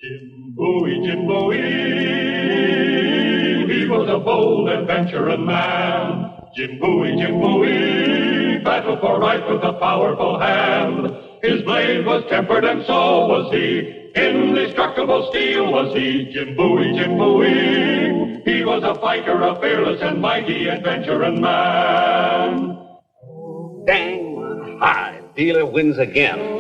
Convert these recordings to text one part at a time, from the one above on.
Jim Bowie, he was a bold adventuring man. Jim Bowie, battled for right with a powerful hand. His blade was tempered and so was he. Indestructible steel was he. Jim Bowie, he was a fighter, a fearless and mighty adventuring man. Dang, high dealer wins again.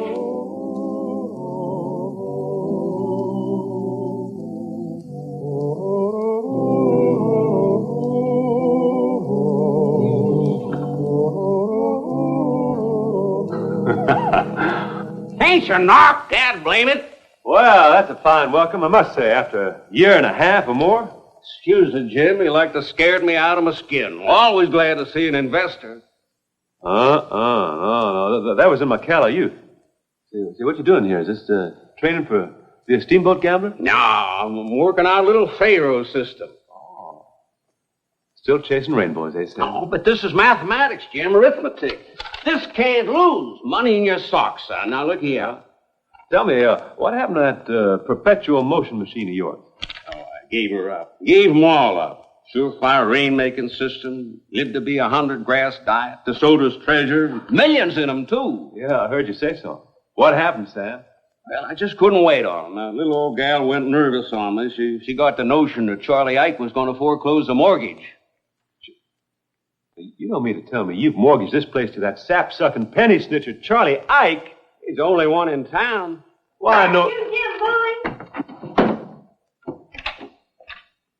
Ain't you knocked, Dad, blame it? Well, that's a fine welcome, I must say, after a year and a half or more. Excuse me, Jim. You like to scared me out of my skin. Always glad to see an investor. No, that was in my callow youth. See, what you doing here? Is this training for be a steamboat gambler? No, I'm working out a little Pharaoh system. Oh. Still chasing rainbows, eh, Sam? Oh, but this is mathematics, Jim, arithmetic. This can't lose. Money in your socks, son. Now, look here. Tell me, what happened to that perpetual motion machine of yours? Oh, I gave her up. Gave them all up. Surefire rain-making system, lived to be 100 grass diet, DeSoto's treasure, millions in them, too. Yeah, I heard you say so. What happened, Sam? Well, I just couldn't wait on them. The little old gal went nervous on me. She got the notion that Charlie Ike was going to foreclose the mortgage. You don't mean to tell me you've mortgaged this place to that sap-sucking penny snitcher, Charlie Ike? He's the only one in town. Why, no...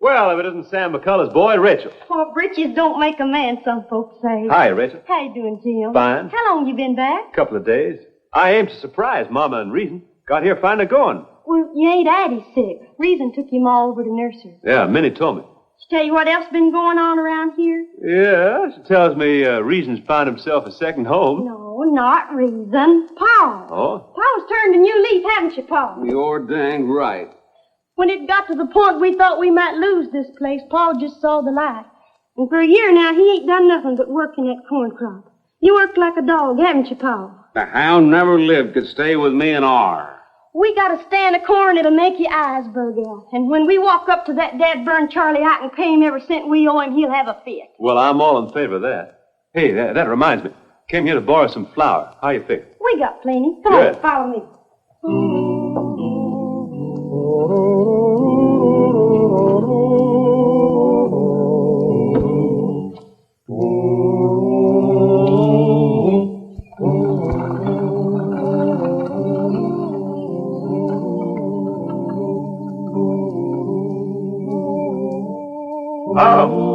Well, if it isn't Sam McCullough's boy, Rachel. Oh, breeches don't make a man, some folks say. Hi, Rachel. How you doing, Jim? Fine. How long you been back? Couple of days. I aim to surprise Mama and Reason. Got here finally going. Well, you ain't Addie sick. Reason took him all over to nursery. Yeah, Minnie told me. She tell you what else been going on around here? Yeah, she tells me Reason's found himself a second home. No, not Reason. Pa. Oh? Pa's turned a new leaf, haven't you, Pa? You're dang right. When it got to the point we thought we might lose this place, Pa just saw the light. And for a year now, he ain't done nothing but work in that corn crop. You worked like a dog, haven't you, Pa? The hound never lived could stay with me and R. We got a stand of corn that'll make your eyes bug out. And when we walk up to that dad-burned Charlie Ike and pay him every cent we owe him, he'll have a fit. Well, I'm all in favor of that. Hey, that reminds me. Came here to borrow some flour. How you fix? We got plenty. Come Good. on, follow me.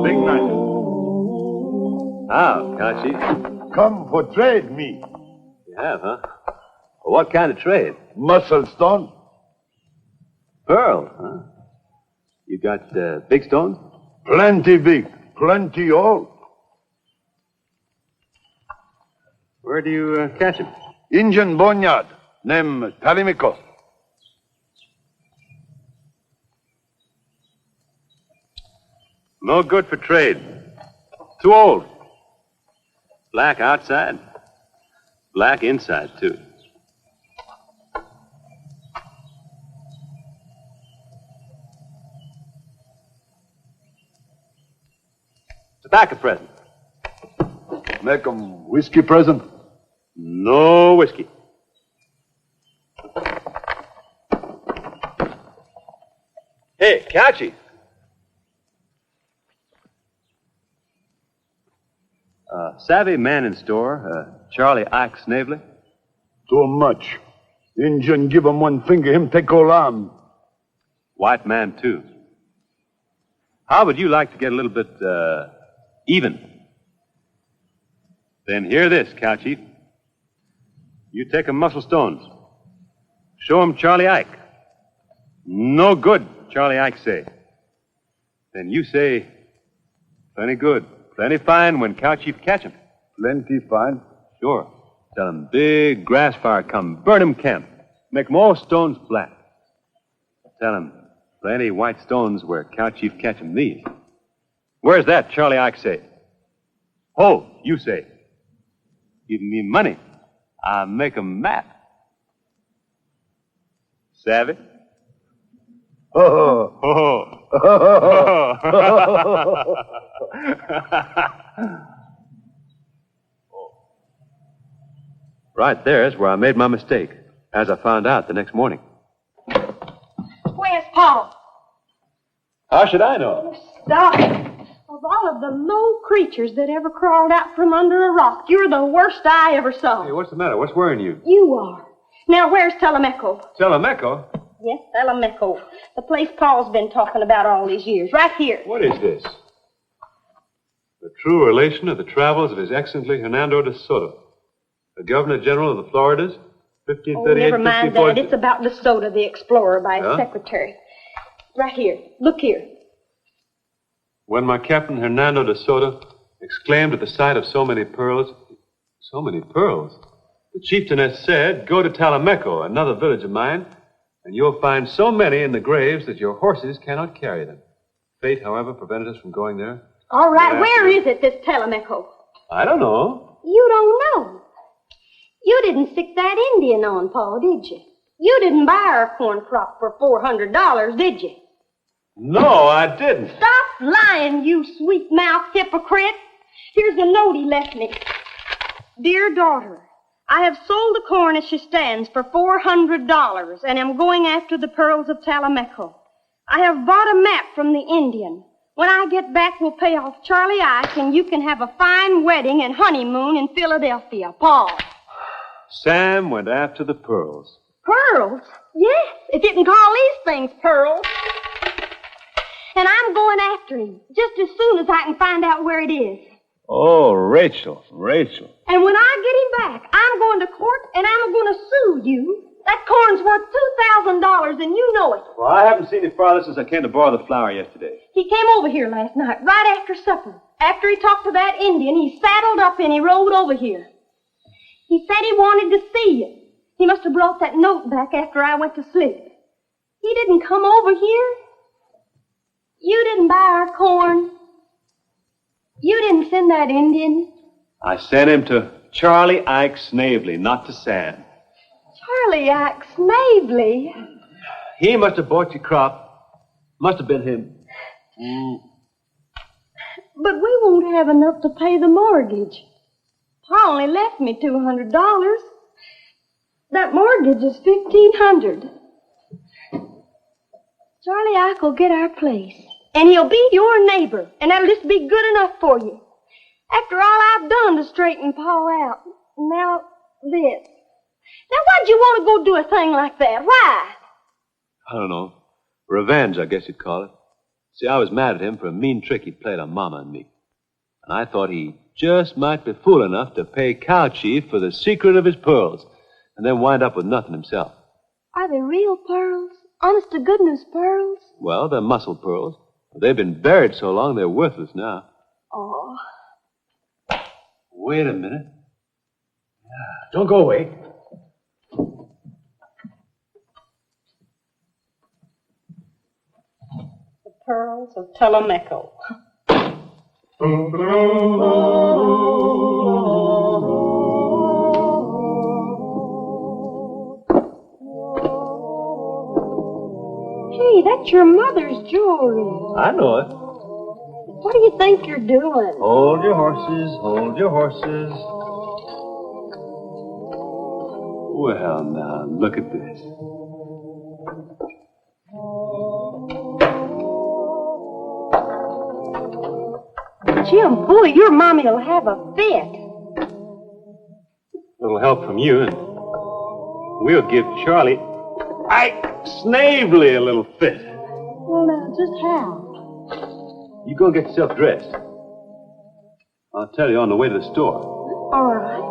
Big night. How, Kachi? Come for trade me. You have, huh? Well, what kind of trade? Muscle stone. Pearl, huh? You got big stones? Plenty big. Plenty old. Where do you catch them? Indian boneyard. Name Talimeco. No good for trade. Too old. Black outside. Black inside, too. Tobacco present. Make 'em whiskey present. No whiskey. Hey, Couchy. Savvy man in store, Charlie Ike Snavely. Too much. Indian give him one finger, him take all arm. White man, too. How would you like to get a little bit, even? Then hear this, cow chief. You take 'em muscle stones. Show 'em Charlie Ike. No good, Charlie Ike say. Then you say, plenty good, plenty fine when cow chief catch 'em. Plenty fine. Sure. Tell 'em big grass fire come, burn 'em camp. Make 'em all stones black. Tell 'em plenty white stones where cow chief catch 'em these. Where's that, Charlie Ike say? Ho, you say. Give me money. I make 'em mad. Savvy? Right there's where I made my mistake, as I found out the next morning. Where's Paul? How should I know? Stop it. Of all of the low creatures that ever crawled out from under a rock, you're the worst I ever saw. Hey, what's the matter? What's worrying you? You are. Now, where's Talimeco? Talimeco? Yes, Talimeco. The place Paul's been talking about all these years. Right here. What is this? The true relation of the travels of His Excellency Hernando de Soto, the Governor General of the Floridas, 1538. Oh, never mind that. It's about De Soto, the explorer, by his secretary. Right here. Look here. When my Captain Hernando de Soto exclaimed at the sight of so many pearls, the chieftainess said, "Go to Talimeco, another village of mine, and you'll find so many in the graves that your horses cannot carry them." Fate, however, prevented us from going there. All right, where is it, this Talimeco? I don't know. You don't know? You didn't stick that Indian on, Paul, did you? You didn't buy our corn crop for $400, did you? No, I didn't. Stop lying, you sweet-mouthed hypocrite. Here's a note he left me. Dear daughter, I have sold the corn as she stands for $400 and am going after the pearls of Talimeco. I have bought a map from the Indian. When I get back, we'll pay off Charlie Ike and you can have a fine wedding and honeymoon in Philadelphia. Paul. Sam went after the pearls. Pearls? Yes, if you can call these things pearls. And I'm going after him just as soon as I can find out where it is. Oh, Rachel. And when I get him back, I'm going to court and I'm going to sue you. That corn's worth $2,000 and you know it. Well, I haven't seen him farther since I came to borrow the flour yesterday. He came over here last night, right after supper. After he talked to that Indian, he saddled up and he rode over here. He said he wanted to see you. He must have brought that note back after I went to sleep. He didn't come over here. You didn't buy our corn. You didn't send that Indian. I sent him to Charlie Ike Snavely, not to Sam. Charlie Ike Snavely? He must have bought your crop. Must have been him. But we won't have enough to pay the mortgage. Pa only left me $200. That mortgage is $1,500. Charlie Ike will get our place. And he'll be your neighbor. And that'll just be good enough for you. After all I've done to straighten Pa out. Now, this. Now, why'd you want to go do a thing like that? Why? I don't know. Revenge, I guess you'd call it. See, I was mad at him for a mean trick he played on Mama and me. And I thought he just might be fool enough to pay Cow Chief for the secret of his pearls. And then wind up with nothing himself. Are they real pearls? Honest to goodness pearls? Well, they're muscle pearls. They've been buried so long they're worthless now. Oh. Wait a minute. Don't go away. The pearls of Talimeco. Hey, that's your mother's jewelry. I know it. What do you think you're doing? Hold your horses, hold your horses. Well, now, look at this. Jim, boy, your mommy'll have a fit. Little help from you, and we'll give Charlie Ike Snavely a little fit. Well, now, just how? You go get yourself dressed. I'll tell you on the way to the store. All right.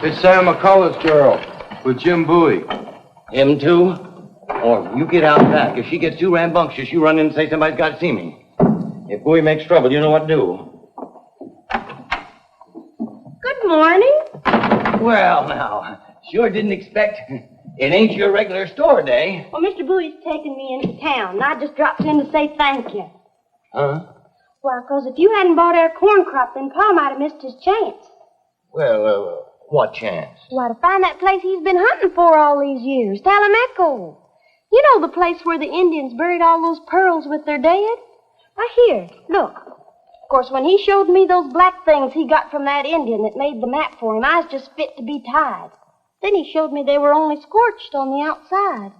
It's Sam McCullough's girl with Jim Bowie. Him too? Oh, you get out back. If she gets too rambunctious, you run in and say somebody's got to see me. If Bowie makes trouble, you know what to do. Good morning. Well, now, sure didn't expect... It ain't your regular store day. Well, Mr. Bowie's taking me into town, and I just dropped in to say thank you. Huh? Why, 'cause if you hadn't bought our corn crop, then Pa might have missed his chance. Well, what chance? Why, to find that place he's been hunting for all these years, Talimeco. You know the place where the Indians buried all those pearls with their dead? Right here, look. Of course, when he showed me those black things he got from that Indian that made the map for him, I was just fit to be tied. Then he showed me they were only scorched on the outside.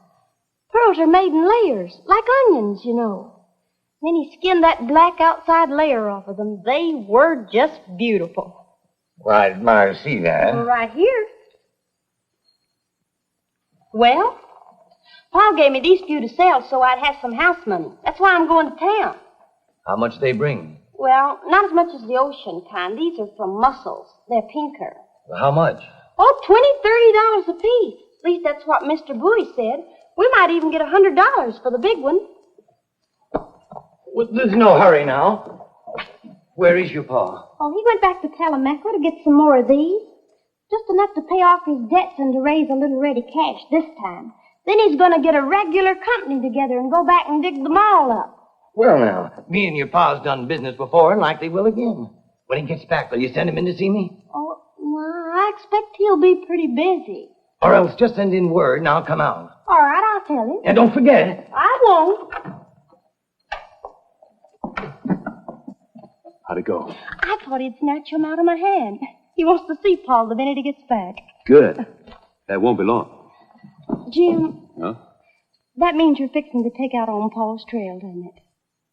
Pearls are made in layers, like onions, you know. Then he skinned that black outside layer off of them. They were just beautiful. Well, I admire to see that. Well, right here. Well, Pa gave me these few to sell so I'd have some house money. That's why I'm going to town. How much they bring? Well, not as much as the ocean kind. These are from mussels. They're pinker. Well, how much? Oh, $20, $30 apiece. At least that's what Mr. Bowie said. We might even get $100 for the big one. Well, there's no hurry now. Where is your pa? Oh, he went back to Talimeco to get some more of these. Just enough to pay off his debts and to raise a little ready cash this time. Then he's going to get a regular company together and go back and dig them all up. Well, now, me and your pa's done business before and likely will again. When he gets back, will you send him in to see me? Oh, well, I expect he'll be pretty busy. Or else just send in word and I'll come out. All right, I'll tell him. And don't forget. I won't. How'd it go? I thought he'd snatch him out of my hand. He wants to see Paul the minute he gets back. Good. That won't be long. Jim. Huh? That means you're fixing to take out on Paul's trail, doesn't it?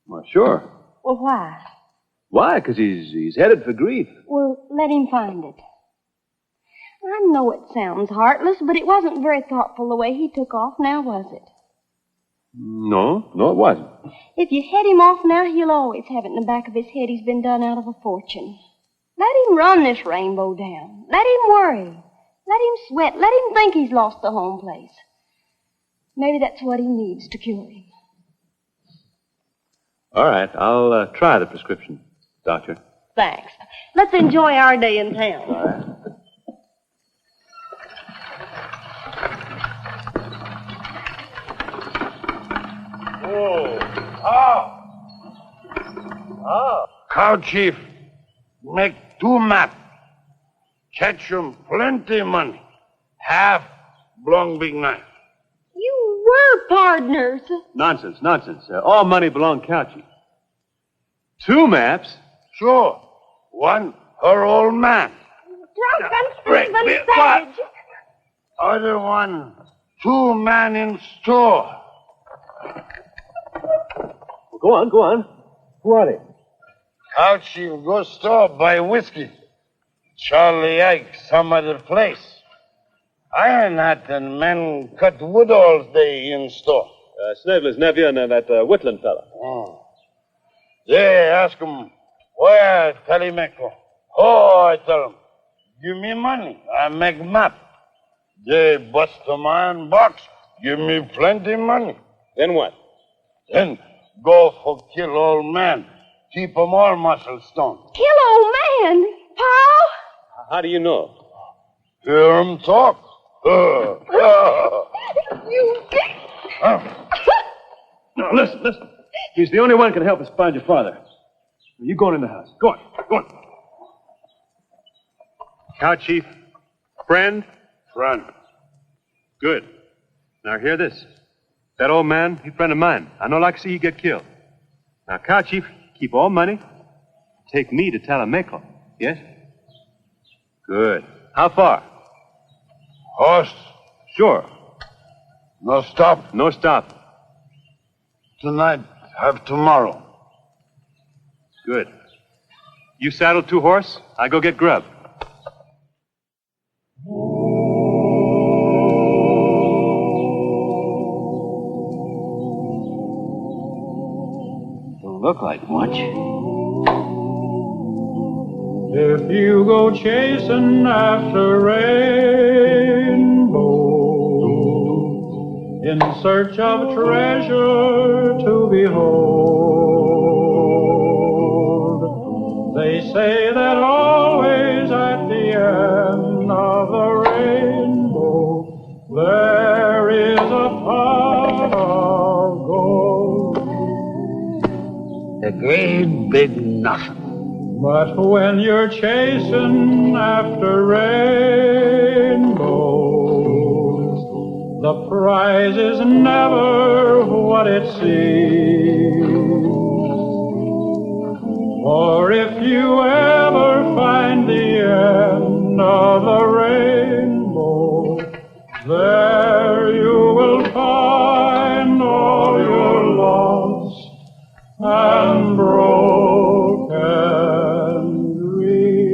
Well, sure. Well, why? Why? Because he's headed for grief. Well, let him find it. I know it sounds heartless, but it wasn't very thoughtful the way he took off, now was it? No, it wasn't. If you head him off now, he'll always have it in the back of his head he's been done out of a fortune. Let him run this rainbow down. Let him worry. Let him sweat. Let him think he's lost the home place. Maybe that's what he needs to cure him. All right, I'll try the prescription, Doctor. Thanks. Let's enjoy our day in town. All right. Cow chief, make 2 map. Catch 'em plenty money. Half belong big knife. You were partners. Nonsense. All money belong cow chief. 2 maps? Sure. One, her old man. Drunken, Break, thieving break, savage. Other one, 2 man in store. Well, go on. Who are they? Cow chief go store buy whiskey. Charlie Ike some other place. Iron Hat and men cut wood all day in store. Snavely's nephew and that Whitland fella. Oh. They ask him, where Talimeco? Oh, I tell him, give me money. I make map. They bust a iron box. Give me plenty money. Then what? Then go for kill old man. Keep 'em all muscle stone. Kill old man. Paul? How do you know? Hear 'em talk. You No, listen. He's the only one who can help us find your father. You go on in the house. Go on. Cow chief, friend? Friend. Good. Now hear this. That old man, he's a friend of mine. I don't like to see he get killed. Now, cow chief, keep all money. Take me to Talimeco. Yes? Good. How far? Horse. Sure. No stop. No stop. Tonight, have tomorrow. Good. You saddle 2 horse, I go get grub. Don't look like much. If you go chasing after rainbow in search of treasure to behold, they say that always at the end of the rainbow there is a pot of gold. A great big nothing. But when you're chasing after rainbows, the prize is never what it seems. For if you ever find the end of the rainbow, there you will find all your lost and broken dreams.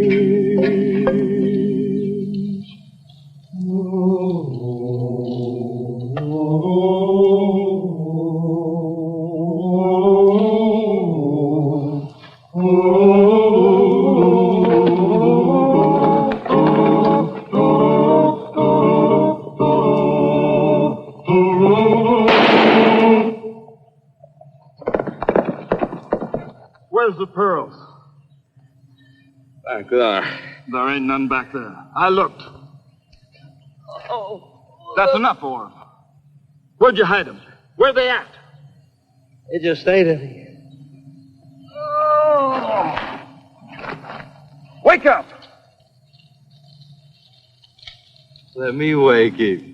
Where's the pearls? Back there. There ain't none back there. I looked. That's enough for 'em. Where'd you hide them? Where'd they at? They just stayed here. Wake up! Let me wake you.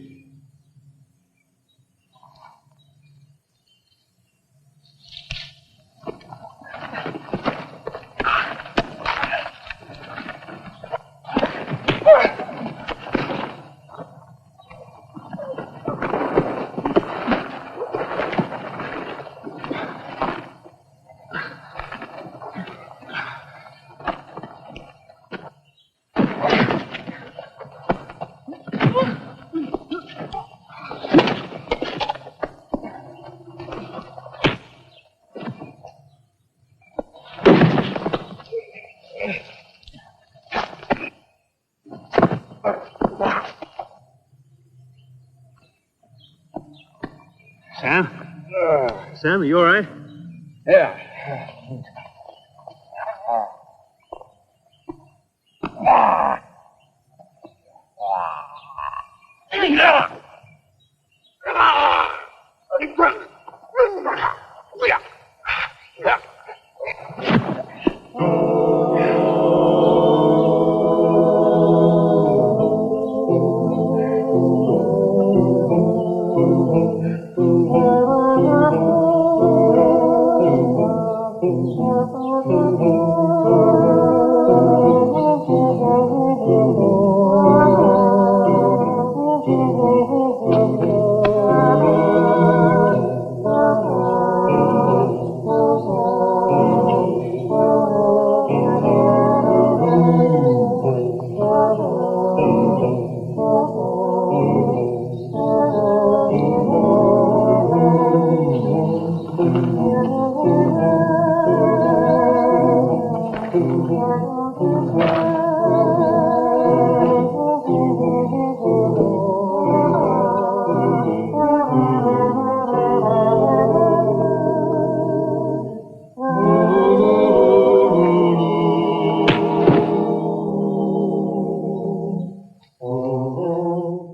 Sam? Sam, are you all right? Yeah.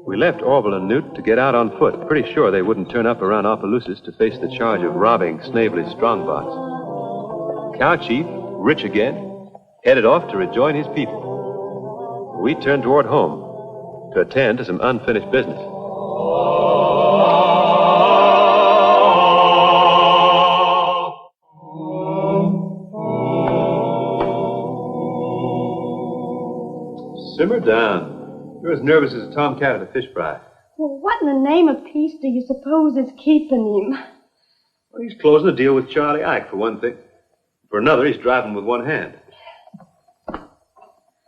We left Orville and Newt to get out on foot. Pretty sure they wouldn't turn up around Opelousas to face the charge of robbing Snavely's strongbox. Cow Chief, rich again, headed off to rejoin his people. We turned toward home to attend to some unfinished business. Simmer down. You're as nervous as a tomcat at a fish fry. Well, what in the name of peace do you suppose is keeping him? Well, he's closing a deal with Charlie Ike, for one thing. For another, he's driving with one hand.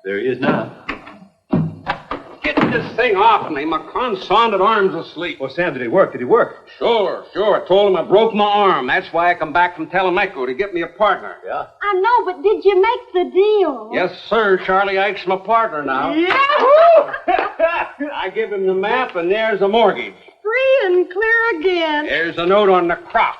There he is now. Get this thing off me. My confounded arm's asleep. Well, Sam, did he work? Did he work? Sure. I told him I broke my arm. That's why I come back from Talimeco to get me a partner. Yeah? I know, but did you make the deal? Yes, sir. Charlie Ike's my partner now. Yahoo! I give him the map, and there's the mortgage. Free and clear again. There's a note on the crop.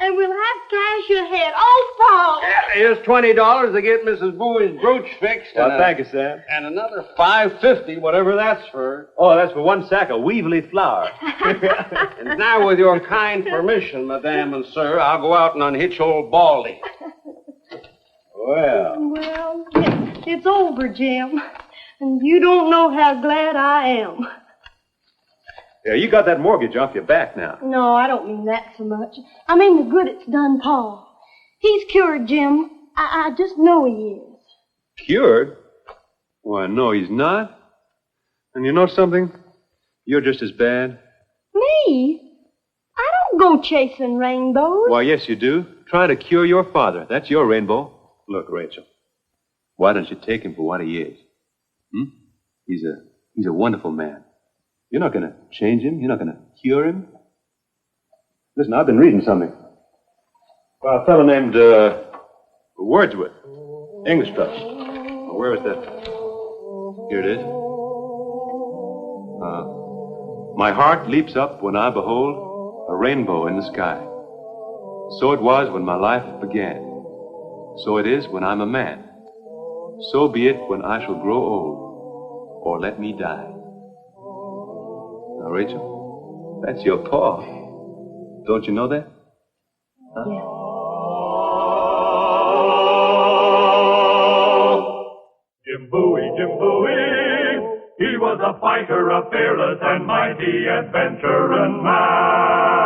And we'll have cash ahead. Oh, Paul! Here's $20 to get Mrs. Bowie's brooch fixed. Well, thank you, Sam. And another $5.50, whatever that's for. Oh, that's for one sack of Weevily flour. And now, with your kind permission, madame and sir, I'll go out and unhitch old Baldy. Well, it's over, Jim. And you don't know how glad I am. Yeah, you got that mortgage off your back now. No, I don't mean that so much. I mean the good it's done Pa. He's cured, Jim. I just know he is. Cured? Why, no, he's not. And you know something? You're just as bad. Me? I don't go chasing rainbows. Why, yes, you do. Try to cure your father. That's your rainbow. Look, Rachel, why don't you take him for what he is? He's a wonderful man. You're not going to change him. You're not going to cure him. Listen, I've been reading something. Well, a fellow named Wordsworth, English fellow. Where is that? Here it is. My heart leaps up when I behold a rainbow in the sky. So it was when my life began. So it is when I'm a man. So be it when I shall grow old, or let me die. Now, Rachel, that's your paw. Don't you know that? Huh? Yeah. Jim Bowie, he was a fighter, a fearless and mighty adventurer man.